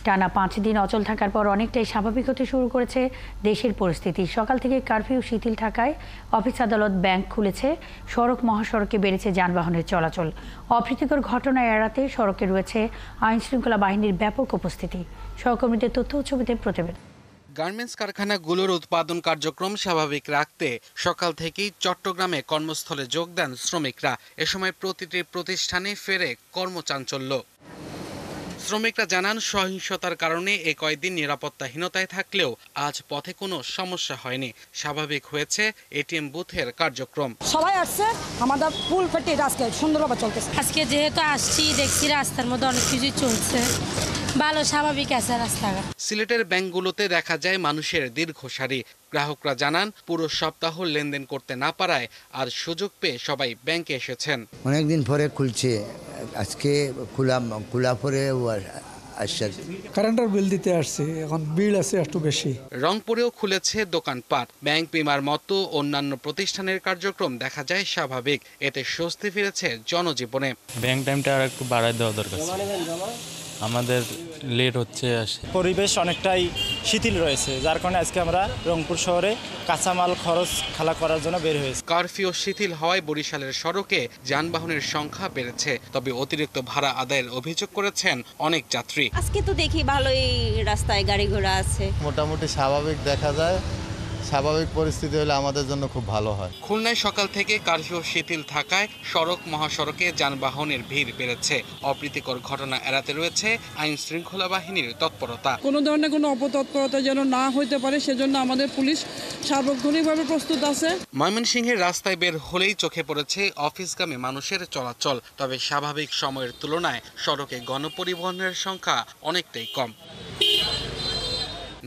টানা 5 দিন অচল থাকার পর অনেকটাই স্বাভাবিক হতে শুরু করেছে দেশের পরিস্থিতি। সকাল থেকে কারফিউ শিথিল থাকায় অফিস আদালত ব্যাংক খুলেছে, সড়ক মহাসড়কে বেড়েছে যানবাহনের চলাচল। অপ্রীতিকর ঘটনা এড়াতে সড়কে রয়েছে আইনশৃঙ্খলা বাহিনীর ব্যাপক উপস্থিতি। সহকর্মীদের তথ্য ও ছবিতে প্রতিবেদন। গার্মেন্টস কারখানাগুলোর উৎপাদন কার্যক্রম স্বাভাবিক রাখতে সকাল থেকেই চট্টগ্রামে কর্মস্থলে যোগ দেন শ্রমিকরা। এ সময় প্রতিটি প্রতিষ্ঠানে ফেরে কর্মচাঞ্চল্য। শ্রমিকরা জানান, সহিংসতার কারণে এ কয়েকদিন নিরাপত্তাহীনতায় থাকলেও আজ পথে কোনো সমস্যা হয়নি। স্বাভাবিক হয়েছে এটিএম বুথের কার্যক্রম। সবাই আসছে, আমাদের ফুল ফেটে আজকে সুন্দরভাবে চলতেছে। আজকে যেহেতু আসছি, দেখছি রাস্তার মধ্যে অনেক কিছুই চলছে, ভালো স্বাভাবিক আছে রাস্তাঘাট। সিলেটের ব্যাংকগুলোতে দেখা যায় মানুষের দীর্ঘ সারি। গ্রাহকরা জানান, পুরো সপ্তাহ লেনদেন করতে না পারায় আর সুযোগ পেয়ে সবাই ব্যাংকে এসেছেন। অনেকদিন পরে খুলছে, আজকে খোলা পরে কারেন্টের বিল দিতে আসছে, এখন বিল আছে একটু বেশি। রংপুরেও খুলেছে দোকানপাট। ব্যাংক, বিমার মতো অন্যান্য প্রতিষ্ঠানের কার্যক্রম দেখা যায় স্বাভাবিক। এতে স্বস্তি ফিরেছে জনজীবনে। ব্যাংক টাইমটা আর একটু বাড়ায় দেওয়া দরকার, আমাদের লেট হচ্ছে। পরিবেশ অনেকটাই শিথিল রয়েছে, যার কারণে আজকে আমরা রংপুর শহরে কাঁচামাল খরচ খালা করার জন্য বের হয়েছি। কারফিউ শিথিল হওয়ায় বরিশালের সড়কে যানবাহনের সংখ্যা বেড়েছে, তবে অতিরিক্ত ভাড়া আদায়ের অভিযোগ করেছেন অনেক যাত্রী। আজকে তো দেখি ভালোই রাস্তায় গাড়ি ঘোড়া আছে, মোটামুটি স্বাভাবিক দেখা যায়। স্বাভাবিক পরিস্থিতি হলে আমাদের জন্য খুব ভালো হয়। খুলনায় সকাল থেকে কারফিউ শিথিল থাকায় সড়ক মহাসড়কে যানবাহনের ভিড় বেড়েছে। অপ্রীতিকর ঘটনা এড়াতে রয়েছে আইন শৃঙ্খলা বাহিনীর তৎপরতা। কোনো ধরনের কোনো অপতৎপরতা যেন না হতে পারে, সেজন্য আমাদের পুলিশ সার্বক্ষণিকভাবে প্রস্তুত আছে। ময়মনসিংহের রাস্তায় বের হলেই চোখে পড়েছে অফিসগামী মানুষের চলাচল। তবে স্বাভাবিক সময়ের তুলনায় সড়কে গণপরিবহনের সংখ্যা অনেকটাই কম।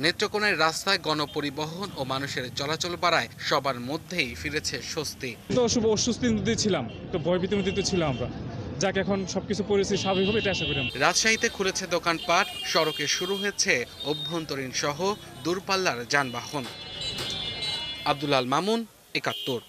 নেত্রকোনার রাস্তায় গণপরিবহন ও মানুষের চলাচল বাড়ায় সবার মধ্যেই ফিরেছে স্বস্তি। তো অস্বস্তির মধ্যে ছিলাম, তো ভয়ভীতির মধ্যে ছিলাম আমরা, যাকে এখন সবকিছু পরিস্থিতি স্বাভাবিক হবে এটা আশা করি। রাজশাহীতে খুলেছে দোকানপাট, সড়কে শুরু হয়েছে অভ্যন্তরীণ সহ দূরপাল্লার যানবাহন। আব্দুল আল মামুন, ৭১।